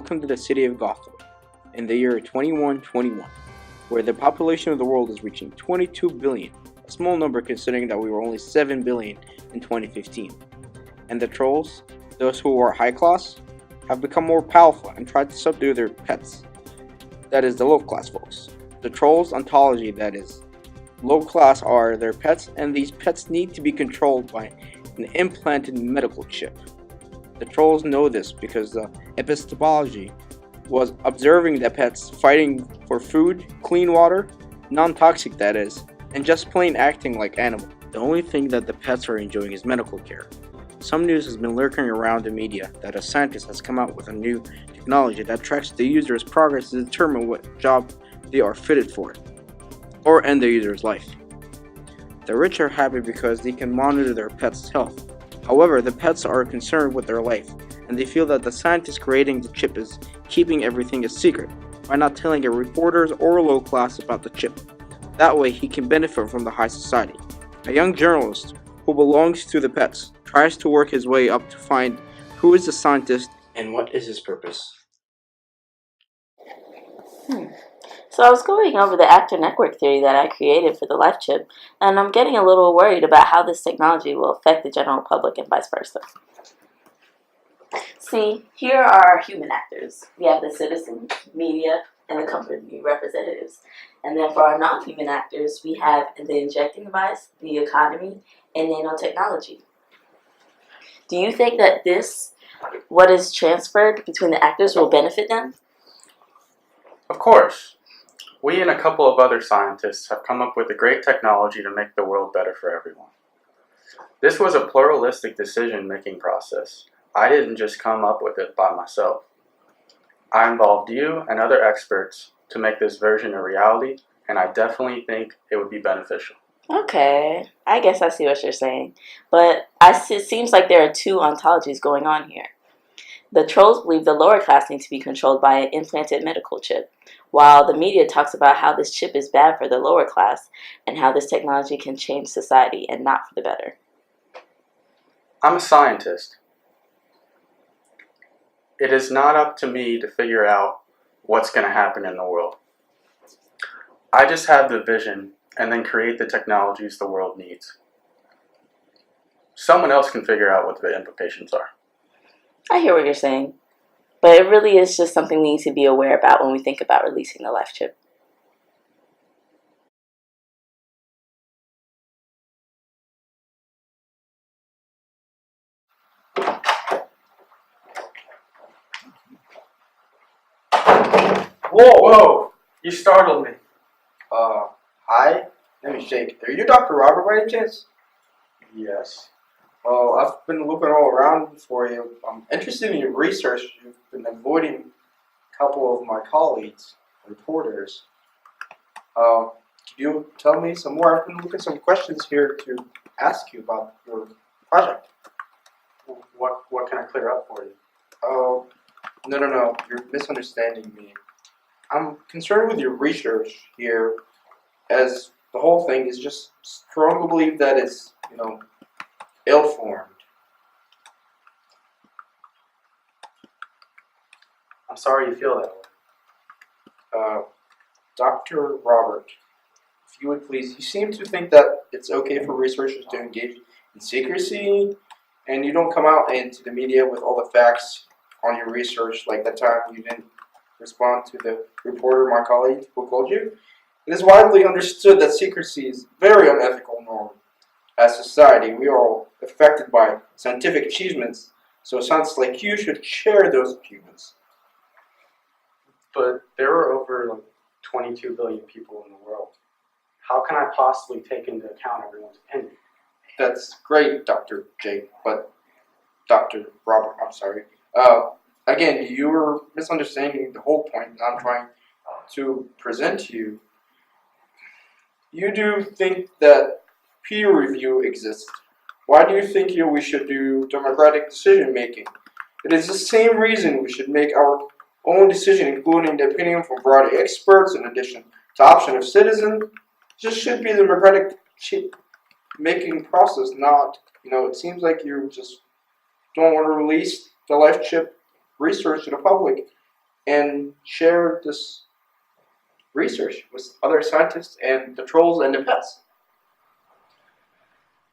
welcome to the city of Gotham in the year 2121, where the population of the world is reaching 22 billion, a small number considering that we were only 7 billion in 2015. And the trolls, those who are high class, have become more powerful and tried to subdue their pets, that is, the low class folks. The trolls' ontology, that is, low class, are their pets, and these pets need to be controlled by an implanted medical chip. The trolls know this because the epistemology was observing the pets fighting for food, clean water, non-toxic that is, and just plain acting like animals. The only thing that the pets are enjoying is medical care. Some news has been lurking around the media that a scientist has come out with a new technology that tracks the user's progress to determine what job they are fitted for, or end the user's life. The rich are happy because they can monitor their pet's health. However, the pets are concerned with their life, and they feel that the scientist creating the chip is keeping everything a secret by not telling a reporters or low class about the chip. That way, he can benefit from the high society. A young journalist who belongs to the pets tries to work his way up to find who is the scientist and what is his purpose. So I was going over the actor network theory that I created for the life chip, and I'm getting a little worried about how this technology will affect the general public and vice versa. See, here are our human actors. We have the citizens, media, and the company representatives. And then for our non-human actors, we have the injecting device, the economy, and nanotechnology. Do you think that what is transferred between the actors, will benefit them? Of course. We and a couple of other scientists have come up with a great technology to make the world better for everyone. This was a pluralistic decision-making process. I didn't just come up with it by myself. I involved you and other experts to make this version a reality, and I definitely think it would be beneficial. Okay, I guess I see what you're saying. But it seems like there are two ontologies going on here. The trolls believe the lower class need to be controlled by an implanted medical chip, while the media talks about how this chip is bad for the lower class and how this technology can change society and not for the better. I'm a scientist. It is not up to me to figure out what's going to happen in the world. I just have the vision and then create the technologies the world needs. Someone else can figure out what the implications are. I hear what you're saying, but it really is just something we need to be aware about when we think about releasing the life chip. Whoa! You startled me. Hi. Let me shake. Are you Dr. Robert by any chance? Yes. Well, I've been looking all around for you. I'm interested in your research. You've been avoiding a couple of my colleagues, reporters. Can you tell me some more? I've been looking at some questions here to ask you about your project. What can I clear up for you? Oh, no. You're misunderstanding me. I'm concerned with your research here, as the whole thing is just strongly believe that it's, ill-formed. I'm sorry you feel that way. Dr. Robert, if you would please, you seem to think that it's okay for researchers to engage in secrecy, and you don't come out into the media with all the facts on your research, like that time you didn't respond to the reporter, my colleague, who called you. It is widely understood that secrecy is a very unethical norm. As society, we are all affected by scientific achievements, so it sounds like you should share those achievements. But there are over 22 billion people in the world. How can I possibly take into account everyone's opinion? That's great, Dr. J, but Dr. Robert, I'm sorry. Again, you're misunderstanding the whole point that I'm trying to present to you. You do think that peer review exists. Why do you think we should do democratic decision making? It is the same reason we should make our own decision, including the opinion from variety of experts, in addition to option of citizens. This should be the democratic chip making process, not, it seems like you just don't want to release the life chip research to the public. and share this research with other scientists and the trolls and the pets.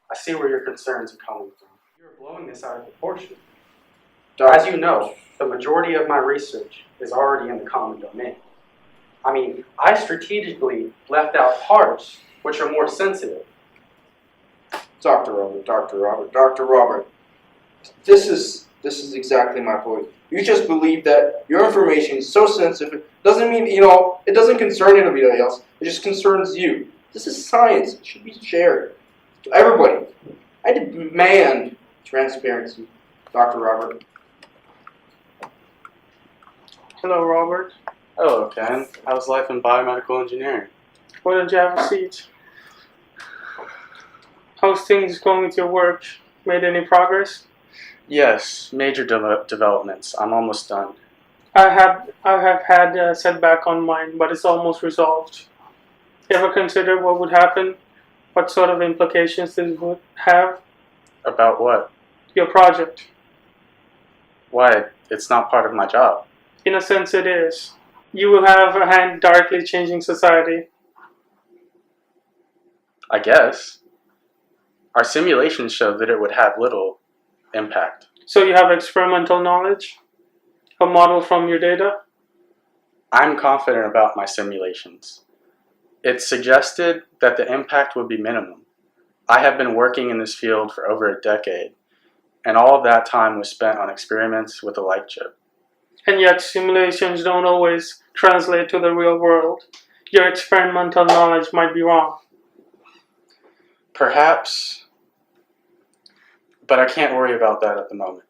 I see where your concerns are coming from. You're blowing this out of proportion. Doc- As you know, the majority of my research is already in the common domain. I mean, I strategically left out parts which are more sensitive. Dr. Robert, this is exactly my point. You just believe that your information is so sensitive, doesn't mean, it doesn't concern anybody else, it just concerns you. This is science, it should be shared to everybody. I demand transparency, Dr. Robert. Hello, Robert. Hello, Ken. How's life in biomedical engineering? Why don't you have a seat? How's things going with your work? Made any progress? Yes, major developments. I'm almost done. I have had a setback on mine, but it's almost resolved. You ever consider what would happen? What sort of implications this would have? About what? Your project. Why? It's not part of my job. In a sense, it is. You will have a hand directly changing society. I guess. Our simulations show that it would have little impact. So you have experimental knowledge? A model from your data? I'm confident about my simulations. It's suggested that the impact would be minimum. I have been working in this field for over a decade, and all of that time was spent on experiments with a light chip. And yet simulations don't always translate to the real world. Your experimental knowledge might be wrong. Perhaps, but I can't worry about that at the moment.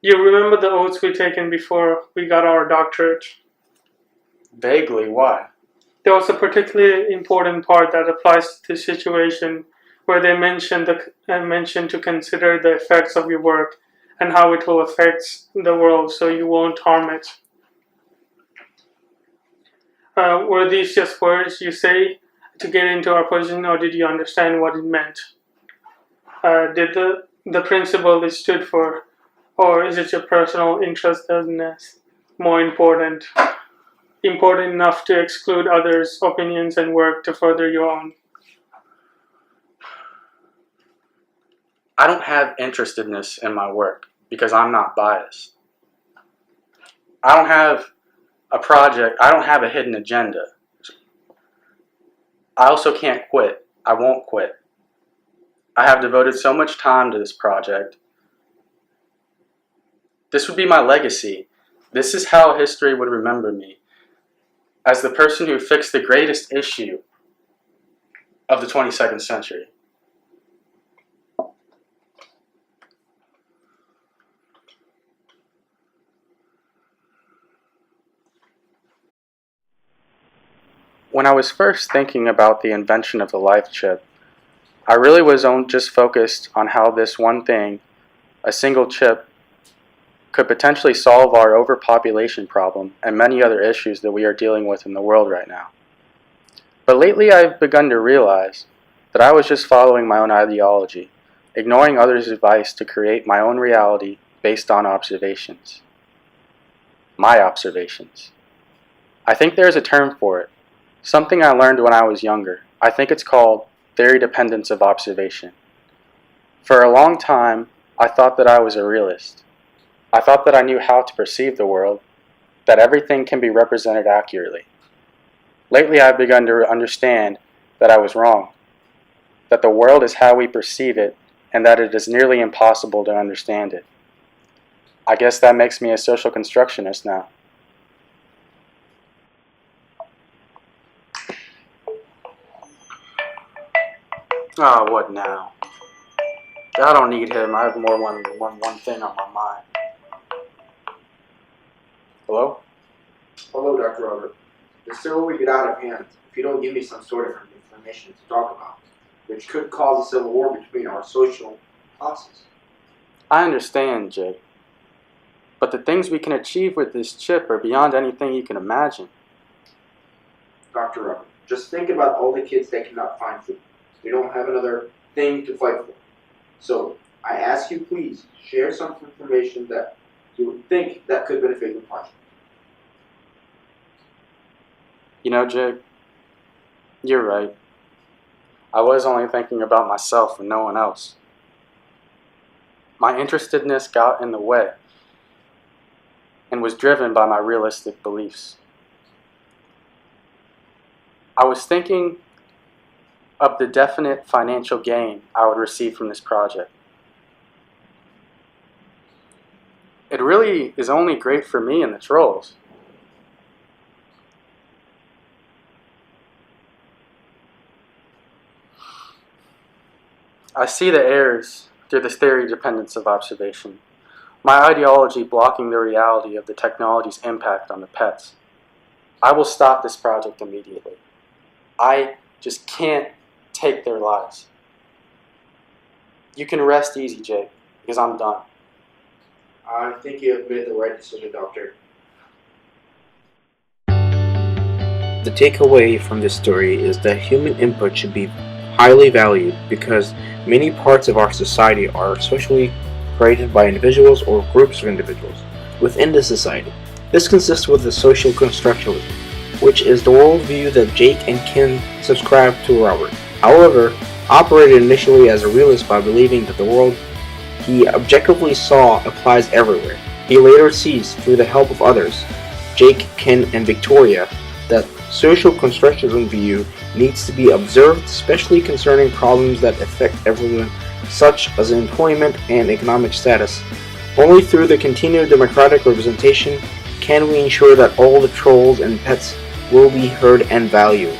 You remember the oaths we taken before we got our doctorate? Vaguely, why? There was a particularly important part that applies to this situation where they mentioned to consider the effects of your work and how it will affect the world so you won't harm it. Were these just words you say to get into our position, or did you understand what it meant? Did the principle it stood for, or is it your personal interest that's more important enough to exclude others' opinions and work to further your own? I don't have interestedness in my work because I'm not biased. I don't have a project, I don't have a hidden agenda. I also can't quit. I won't quit. I have devoted so much time to this project. This would be my legacy. This is how history would remember me, as the person who fixed the greatest issue of the 22nd century. When I was first thinking about the invention of the life chip, I really was just focused on how this one thing, a single chip, could potentially solve our overpopulation problem and many other issues that we are dealing with in the world right now. But lately I've begun to realize that I was just following my own ideology, ignoring others' advice to create my own reality based on observations. My observations. I think there's a term for it. Something I learned when I was younger. I think it's called theory dependence of observation. For a long time, I thought that I was a realist. I thought that I knew how to perceive the world, that everything can be represented accurately. Lately, I've begun to understand that I was wrong, that the world is how we perceive it, and that it is nearly impossible to understand it. I guess that makes me a social constructionist now. Ah, what now? I don't need him. I have more one thing on my mind. Hello? Hello, Dr. Robert. This civil will get out of hand if you don't give me some sort of information to talk about, which could cause a civil war between our social classes. I understand, Jake. But the things we can achieve with this chip are beyond anything you can imagine. Dr. Robert, just think about all the kids that cannot find food. They don't have another thing to fight for. So, I ask you please, share some information that you would think that could benefit your project. You know, Jake, you're right. I was only thinking about myself and no one else. My interestedness got in the way and was driven by my realistic beliefs. I was thinking of the definite financial gain I would receive from this project. It really is only great for me and the trolls. I see the errors through the theory dependence of observation, my ideology blocking the reality of the technology's impact on the pets. I will stop this project immediately. I just can't take their lives. You can rest easy, Jake, because I'm done. I think you have made the right decision, Doctor. The takeaway from this story is that human input should be highly valued because many parts of our society are socially created by individuals or groups of individuals within the society. This consists with the social constructionalism, which is the worldview that Jake and Ken subscribe to Robert. However, operated initially as a realist by believing that the world he objectively saw applies everywhere. He later sees, through the help of others, Jake, Ken, and Victoria, that social constructionism view needs to be observed, especially concerning problems that affect everyone, such as employment and economic status. Only through the continued democratic representation can we ensure that all the trolls and pets will be heard and valued.